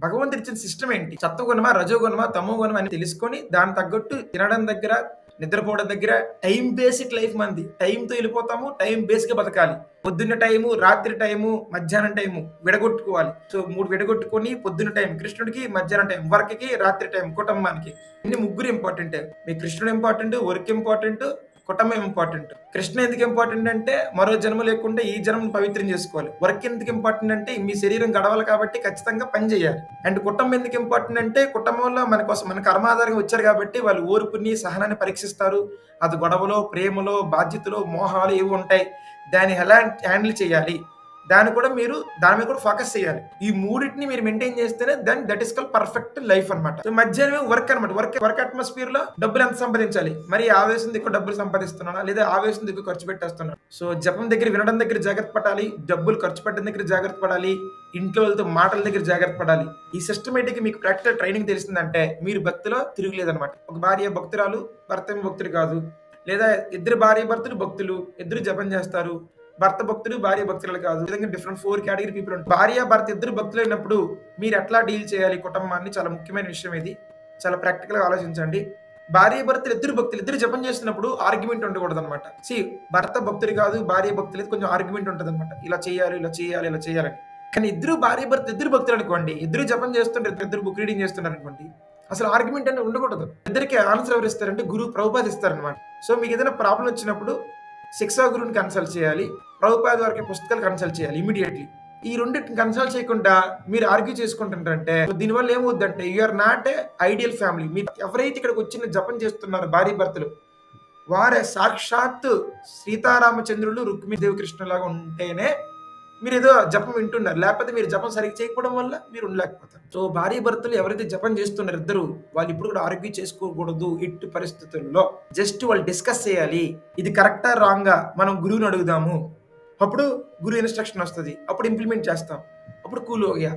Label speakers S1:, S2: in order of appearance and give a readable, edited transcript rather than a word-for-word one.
S1: భగవంతుడు ఇచ్చిన సిస్టమ్ ఏంటి, సత్వగుణమా రజోగుణమా తమోగుణమా అని తెలుసుకొని దాని తగ్గట్టు తినడం దగ్గర నిద్రపోవడం దగ్గర టైం బేసిక్ లైఫ్ మంది. టైంతో వెళ్ళిపోతాము, టైం బేస్గా బతకాలి. పొద్దున్న టైము, రాత్రి టైము, మధ్యాహ్నం టైము విడగొట్టుకోవాలి. సో 3 విడగొట్టుకొని పొద్దున్న టైం కృష్ణుడికి, మధ్యాహ్నం టైం వర్క్కి, రాత్రి టైం కుటుంబానికి. ఇన్ని ముగ్గురు ఇంపార్టెంట్. మీ కృష్ణుడు ఇంపార్టెంట్, వర్క్ ఇంపార్టెంట్, కుటుంబం ఇంపార్టెంట్. కృష్ణ ఎందుకు ఇంపార్టెంట్ అంటే మరో జన్మ లేకుండా ఈ జన్మను పవిత్రం చేసుకోవాలి. వర్క్ ఎందుకు ఇంపార్టెంట్ అంటే మీ శరీరం గడవాలి కాబట్టి ఖచ్చితంగా పని చేయాలి. అండ్ కుటుంబం ఎందుకు ఇంపార్టెంట్ అంటే కుటుంబంలో మన కోసం మన కర్మాధారంగా వచ్చారు కాబట్టి వాళ్ళు ఓర్పుని సహనాన్ని పరీక్షిస్తారు. అది గొడవలో, ప్రేమలో, బాధ్యతలో, మోహాలు ఏవి ఉంటాయి, దాన్ని ఎలా హ్యాండిల్ చేయాలి, దాన్ని కూడా మీరు దాని మీద కూడా ఫోకస్ చేయాలి. ఈ మూడింటిని మీరు మెయింటైన్ చేస్తేనే then that is call perfect life అనమాట. సో మధ్యాహ్నం వర్క్ అనమాట. వర్క్ అట్మాస్ఫియర్ లో డబ్బులు ఎంత సంపాదించాలి, మరి ఆవేశం ఎక్కువ డబ్బులు సంపాదిస్తున్నానా లేదా ఆవేశం ఎక్కువ ఖర్చు పెట్టేస్తున్నాను. సో జపం దగ్గర వినడం దగ్గర జాగ్రత్త పడాలి, డబ్బులు ఖర్చు పెట్టడం దగ్గర జాగ్రత్త పడాలి, ఇంట్లో వాళ్ళతో మాటల దగ్గర జాగ్రత్త పడాలి. ఈ సిస్టమేటిక్ మీకు ప్రాక్టికల్ ట్రైనింగ్ తెలిసిందంటే మీరు భక్తిలో తిరుగులేదనమాట. ఒక భార్య భక్తురాలు, భర్త భక్తుడు కాదు, లేదా ఇద్దరు భార్య భర్తలు భక్తులు, ఇద్దరు జపం చేస్తారు, భర్త భక్తులు భార్య భక్తులు కాదు. విధంగా డిఫరెంట్ 4 కేటగిరీ పీపుల్ ఉంటారు. భార్య భర్త ఇద్దరు భక్తులు అయినప్పుడు మీరు ఎట్లా డీల్ చేయాలి కుటుంబాన్ని, చాలా ముఖ్యమైన విషయం ఇది. చాలా ప్రాక్టికల్ గా ఆలోచించండి. భార్య భర్తలు ఇద్దరు జపం చేస్తున్నప్పుడు ఆర్గ్యుమెంట్ ఉండకూడదు అనమాట. భర్త భక్తుడు కాదు, భార్య భక్తులు కొంచెం ఆర్గ్యుమెంట్ ఉంటుంది అనమాట. ఇలా చేయాలి, ఇలా చేయాలి, ఇలా చేయాలని. కానీ భార్య భర్త ఇద్దరు భక్తులు అనుకోండి, ఇద్దరు జపం చేస్తుంటారు, ఇద్దరు బుక్ రీడింగ్ చేస్తున్నారు అనుకోండి, అసలు ఆర్గ్యుమెంట్ అనేది ఉండకూడదు. ఇద్దరికి ఆన్సర్ ఎవరు ఇస్తారంటే గురువు ప్రభుపాద ఇస్తారనమాట. సో మీకు ఏదైనా ప్రాబ్లం వచ్చినప్పుడు శిక్షా గురువుని కన్సల్ట్ చేయాలి, ప్రభుపాద వారికి పుస్తకాలు కన్సల్ట్ చేయాలి ఇమీడియట్లీ. ఈ రెండింటిని కన్సల్ట్ చేయకుండా మీరు ఆర్గ్యూ చేసుకుంటుంటారంటే దీనివల్ల ఏమవుద్దంటే you are not a ideal family. మీరు ఎవరైతే ఇక్కడికి వచ్చిన జపం చేస్తున్నారో భార్య భర్తలు, వారే సాక్షాత్ సీతారామచంద్రులు రుక్మిదేవి కృష్ణులాగా ఉంటేనే మీరు ఏదో జపం వింటున్నారు. లేకపోతే మీరు జపం సరిగ్గా చేయకపోవడం వల్ల మీరు ఉండలేకపోతారు. సో భార్య భర్తలు ఎవరైతే జపం చేస్తున్నారు ఇద్దరు, వాళ్ళు ఇప్పుడు కూడా ఆర్గ్యూ చేసుకోకూడదు. ఇట్టి పరిస్థితుల్లో జస్ట్ వాళ్ళు డిస్కస్ చేయాలి, ఇది కరెక్టా రాంగా మనం గురువుని అడుగుదాము. అప్పుడు గురువు ఇన్స్ట్రక్షన్ వస్తుంది, అప్పుడు ఇంప్లిమెంట్ చేస్తాం, అప్పుడు కూల్ ఓగా.